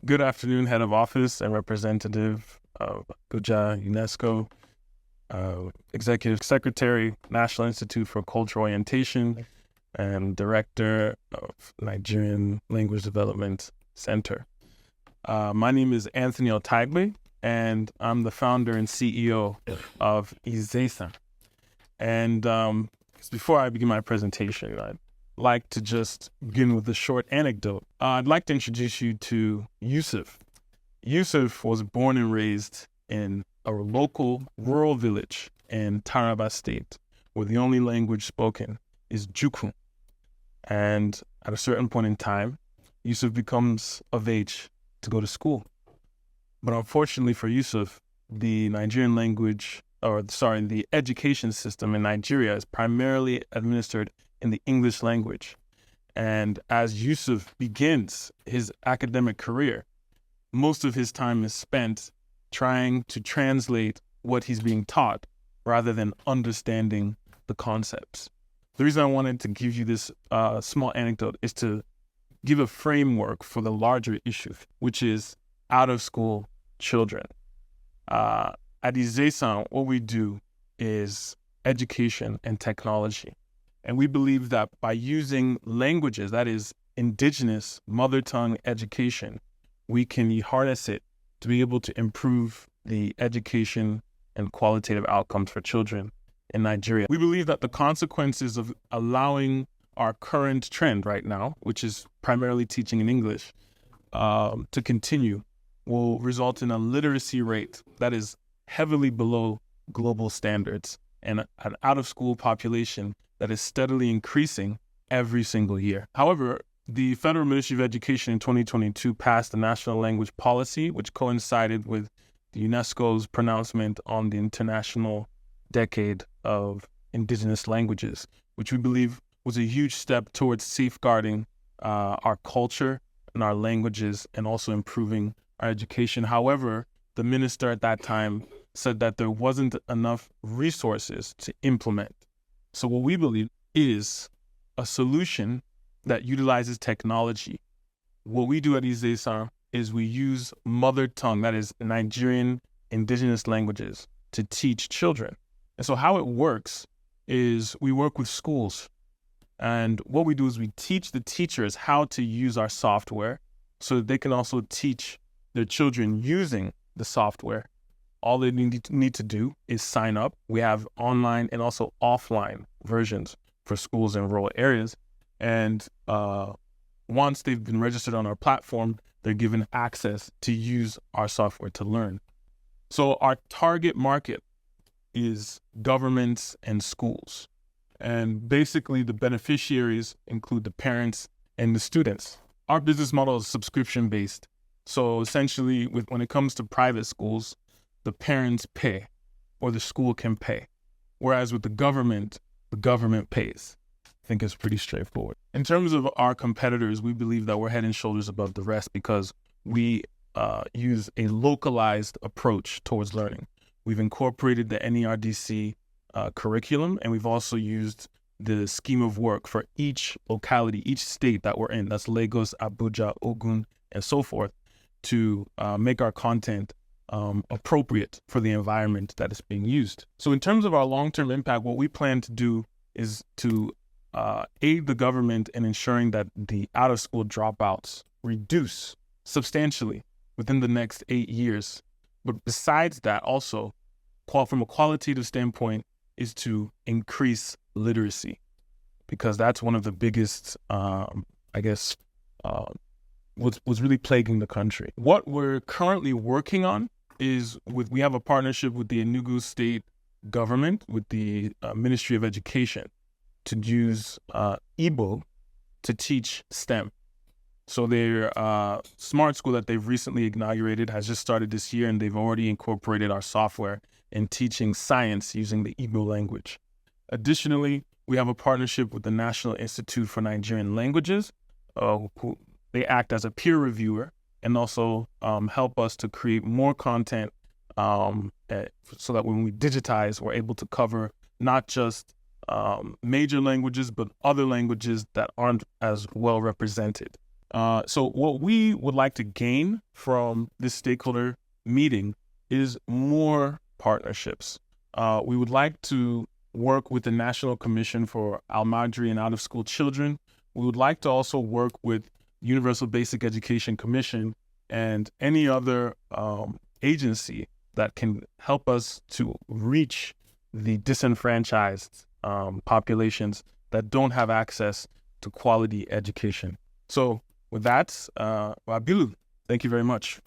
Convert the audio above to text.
Good afternoon, Head of Office and Representative of Abuja, UNESCO, Executive Secretary, National Institute for Cultural Orientation, and Director of Nigerian Language Development Center. My name is Anthony Otaigbe, and I'm the founder and CEO of Izesan. And before I begin my presentation, I'd like to just begin with a short anecdote. I'd like to introduce you to Yusuf. Yusuf was born and raised in a local rural village in Taraba State, where the only language spoken is Jukun. And at a certain point in time, Yusuf becomes of age to go to school. But unfortunately for Yusuf, the the education system in Nigeria is primarily administered in the English language. And as Yusuf begins his academic career, most of his time is spent trying to translate what he's being taught rather than understanding the concepts. The reason I wanted to give you this small anecdote is to give a framework for the larger issue, which is out-of-school children. At Izesan, what we do is education and technology. And we believe that by using languages, that is indigenous mother tongue education, we can harness it to be able to improve the education and qualitative outcomes for children in Nigeria. We believe that the consequences of allowing our current trend right now, which is primarily teaching in English, to continue will result in a literacy rate that is heavily below global standards and an out-of-school population that is steadily increasing every single year. However, the Federal Ministry of Education in 2022 passed the National Language Policy, which coincided with the UNESCO's pronouncement on the International Decade of Indigenous Languages, which we believe was a huge step towards safeguarding our culture and our languages and also improving our education. However, the minister at that time said that there wasn't enough resources to implement. So what we believe is a solution that utilizes technology. What we do at Izesan is we use mother tongue, that is Nigerian indigenous languages, to teach children. And so how it works is we work with schools. And what we do is we teach the teachers how to use our software so that they can also teach their children using the software. All they need to do is sign up. We have online and also offline versions for schools in rural areas. And once they've been registered on our platform, they're given access to use our software to learn. So our target market is governments and schools. And basically the beneficiaries include the parents and the students. Our business model is subscription-based. So essentially, when it comes to private schools, the parents pay or the school can pay. Whereas with the government pays. I think it's pretty straightforward. In terms of our competitors, we believe that we're head and shoulders above the rest because we use a localized approach towards learning. We've incorporated the NERDC curriculum, and we've also used the scheme of work for each locality, each state that we're in, that's Lagos, Abuja, Ogun, and so forth, to make our content appropriate for the environment that is being used. So in terms of our long-term impact, what we plan to do is to aid the government in ensuring that the out-of-school dropouts reduce substantially within the next 8 years. But besides that, also, from a qualitative standpoint, is to increase literacy, because that's one of the biggest, what's really plaguing the country. What we're currently working on is we have a partnership with the Enugu State government, with the Ministry of Education, to use Igbo to teach STEM. So their smart school that they've recently inaugurated has just started this year, and they've already incorporated our software in teaching science using the Igbo language. Additionally, we have a partnership with the National Institute for Nigerian Languages, who they act as a peer reviewer and also help us to create more content so that when we digitize, we're able to cover not just major languages, but other languages that aren't as well represented. So what we would like to gain from this stakeholder meeting is more partnerships. We would like to work with the National Commission for Almajiri and Out-of-School Children. We would like to also work with Universal Basic Education Commission and any other agency that can help us to reach the disenfranchised populations that don't have access to quality education. So with that, Wabilu, thank you very much.